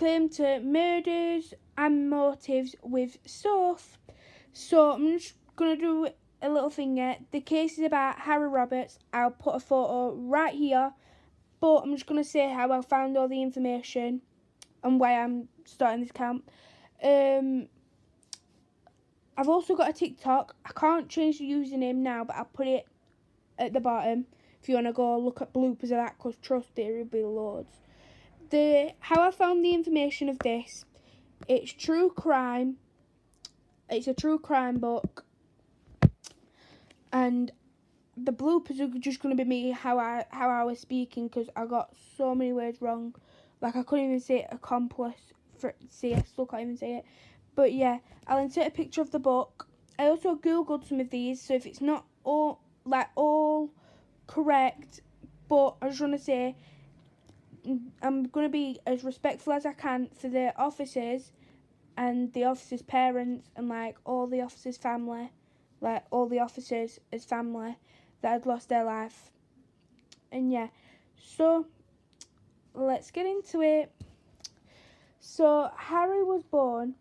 claim to murders and motives with stuff. So I'm just going to do a little thing here. The case is about Harry Roberts. I'll put a photo right here. But I'm just going to say how I found all the information and why I'm starting this account. I've also got a TikTok. I can't change the username now, but I'll put it at the bottom if you want to go look at bloopers of that, because trust there will be loads. How I found the information of this, it's true crime. It's a true crime book, and the bloopers are just going to be me how I was speaking, because I got so many words wrong. Like I couldn't even say accomplice. I still can't even say it. But yeah, I'll insert a picture of the book. I also googled some of these, so if it's not all correct, but I just want to say I'm going to be as respectful as I can for the officers and the officers' parents and like all the officers' family, like all the officers as family that had lost their life. And yeah, so let's get into it. So Harry was born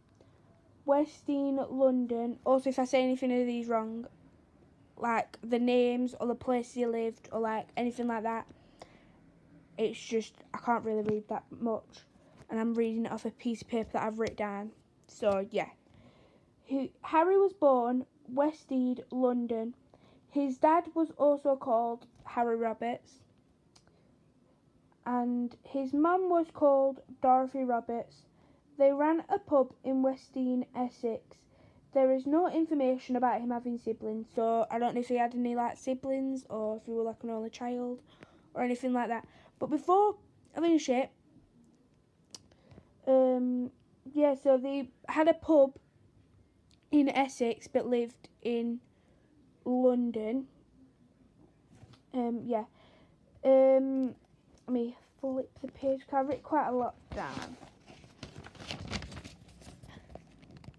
West End, London. Also, if I say anything of these wrong, like the names or the places he lived or like anything like that, it's just I can't really read that much, and I'm reading it off a piece of paper that I've written down. So yeah, Harry was born West End, London. His dad was also called Harry Roberts, and his mum was called Dorothy Roberts. They ran a pub in West End, Essex. There is no information about him having siblings, so I don't know if he had any like siblings or if he was like an only child or anything like that. But before I finish it, so they had a pub in Essex but lived in London. Let me flip the page because I've written quite a lot down.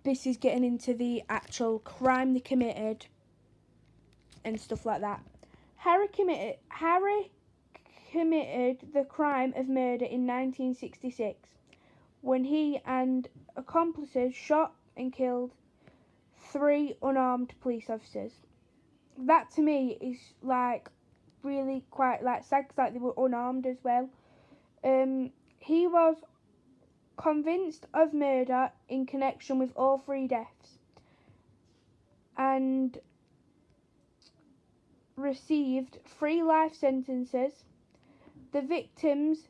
This is getting into the actual crime they committed and stuff like that. Harry committed the crime of murder in 1966 when he and accomplices shot and killed 3 unarmed police officers. That to me is like really quite like sad because like they were unarmed as well. He was convinced of murder in connection with all 3 deaths and received 3 life sentences. The victims,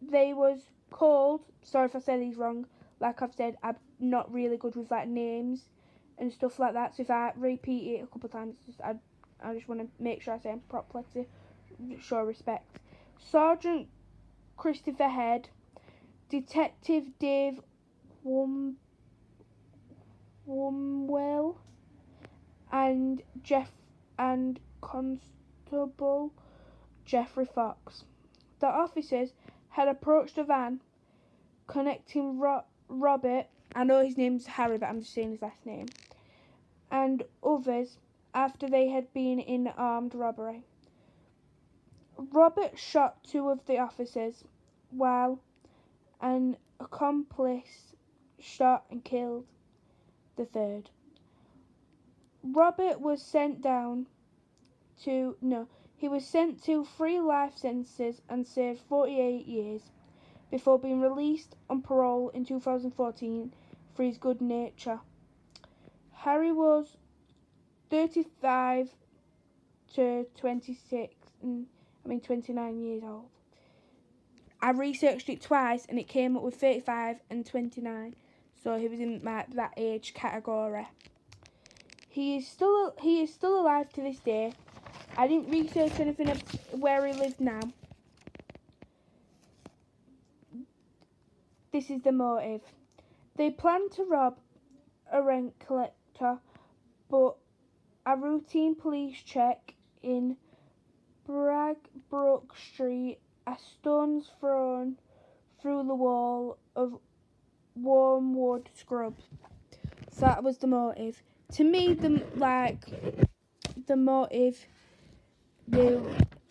they was called, sorry if I say these wrong, like I've said, I'm not really good with like names and stuff like that, so if I repeat it a couple of times, I just want to make sure I say them properly to show respect. Sergeant Christopher Head, Detective Dave Womwell, and Constable Jeffrey Fox. The officers had approached a van connecting Robert, I know his name's Harry but I'm just saying his last name, and others after they had been in armed robbery. Robert shot 2 of the officers while an accomplice shot and killed the 3rd. Robert was sent to 3 life sentences and served 48 years before being released on parole in 2014 for his good nature. Harry was 35 to 29 years old. I researched it twice and it came up with 35 and 29, so he was in that age category. He is still alive to this day. I didn't research anything of where he lived now. This is the motive. They planned to rob a rent collector, but a routine police check in Bragbrook Street, a stone's thrown through the wall of Wormwood Scrub. So that was the motive. To me, the motive, they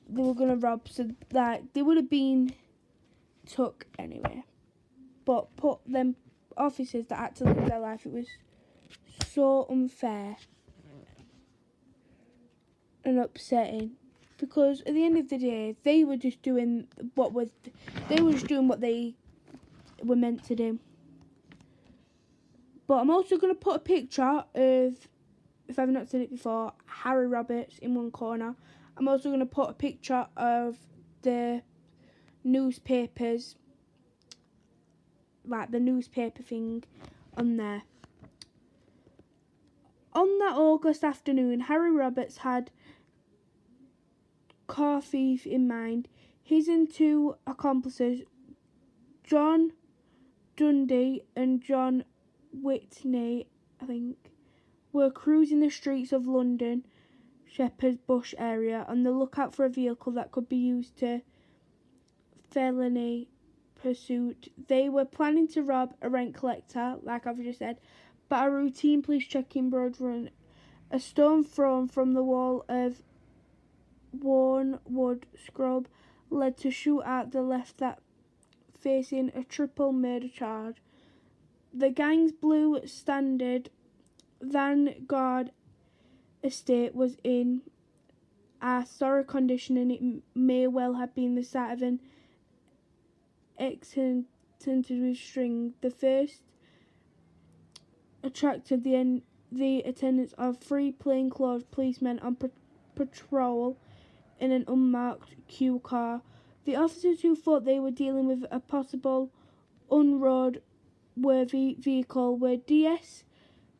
were gonna rob, so like they would have been took anyway. but put them officers that had to live their life. It was so unfair and upsetting, because at the end of the day they were just doing what they were meant to do. But I'm also going to put a picture of, if I've not said it before, Harry Roberts in one corner. I'm also going to put a picture of the newspapers, like the newspaper thing, on there. On that August afternoon, Harry Roberts had car thief in mind. His and two accomplices, John Dundee and John Whitney, I think, were cruising the streets of London Shepherd's Bush area on the lookout for a vehicle that could be used to felony pursuit. They were planning to rob a rent collector, like I've just said, but a routine police check in Broad Run, a stone thrown from the wall of Wornwood Scrub, led to shoot out the left that facing a triple murder charge. The gang's blue standard Vanguard estate was in a sorry condition, and it may well have been the site of an accident with string. The first attracted the attendance of 3 plainclothes policemen on patrol in an unmarked Q car. The officers, who thought they were dealing with a possible unroadworthy vehicle, were DS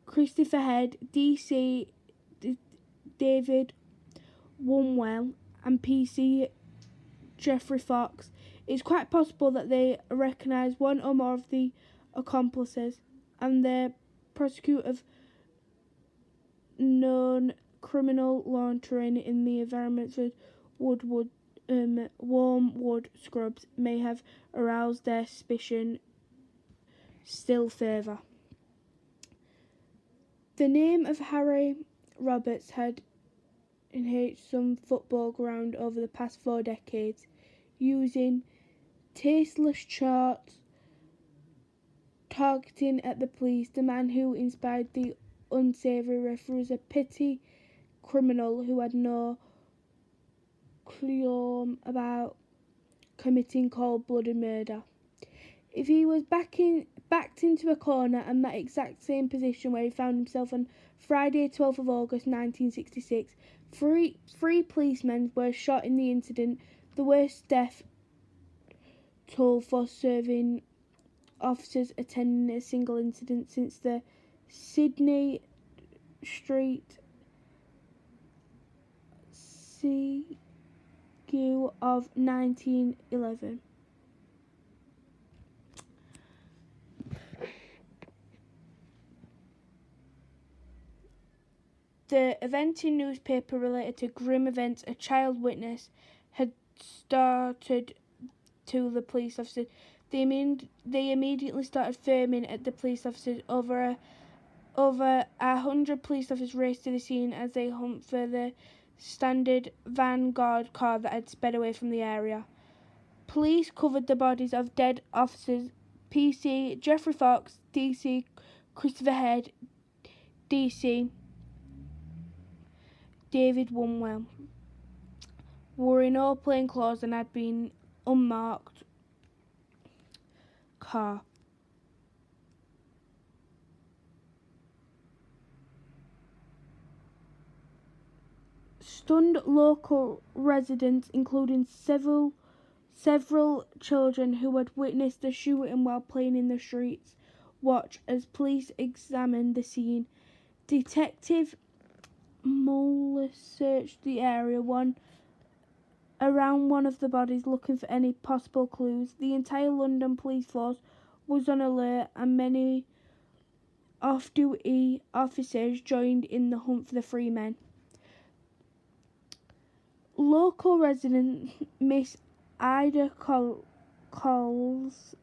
Christopher Head, DC David Wunwell, and PC Jeffrey Fox. It's quite possible that they recognised one or more of the accomplices, and the prosecutor of known criminal laundering in the environments of warm wood scrubs may have aroused their suspicion still further. The name of Harry Roberts had inherited some football ground over the past 4 decades, using tasteless charts targeting at the police. The man who inspired the unsavoury referee was a petty criminal who had no qualm about committing cold-blooded murder. If he was backed into a corner and that exact same position where he found himself on Friday 12th of August 1966, three policemen were shot in the incident, the worst death toll for serving officers attending a single incident since the Sydney Street siege of 1911. The event in newspaper related to grim events a child witness had started to the police officers. They immediately started filming at the police officers. Over 100 police officers raced to the scene as they hunt for the standard Vanguard car that had sped away from the area. Police covered the bodies of dead officers PC Jeffrey Fox, DC Christopher Head, DC David Wunwell, were in all plain clothes and had been unmarked car. Stunned local residents, including several children who had witnessed the shooting while playing in the streets, watched as police examined the scene. Detective Muller searched the area around one of the bodies, looking for any possible clues. The entire London police force was on alert, and many off-duty officers joined in the hunt for the 3 men. Local resident Miss Ida Collins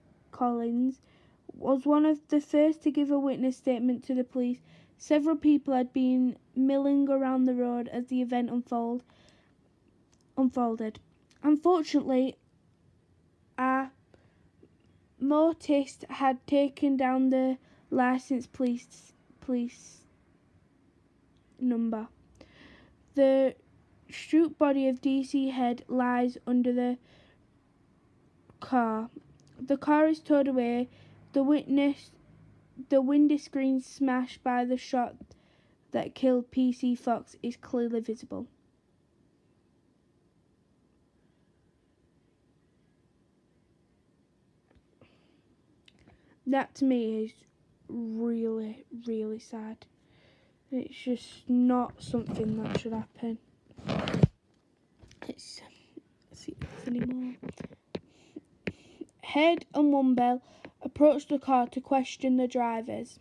was one of the first to give a witness statement to the police. Several people had been milling around the road as the event unfolded. Unfortunately, a motorist had taken down the license police number. The struck body of DC Head lies under the car. The car is towed away. The windscreen smashed by the shot that killed PC Fox is clearly visible. That to me is really, really sad. It's just not something that should happen. Let's see anymore. Head and Wumbel approached the car to question the drivers.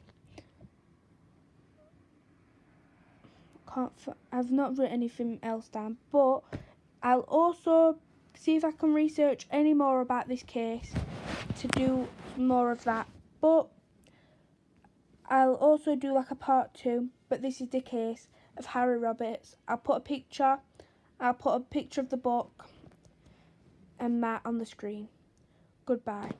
I've not written anything else down, but I'll also see if I can research any more about this case to do more of that. But I'll also do like a part 2, but this is the case of Harry Roberts. I'll put a picture of the book and Matt on the screen. Goodbye.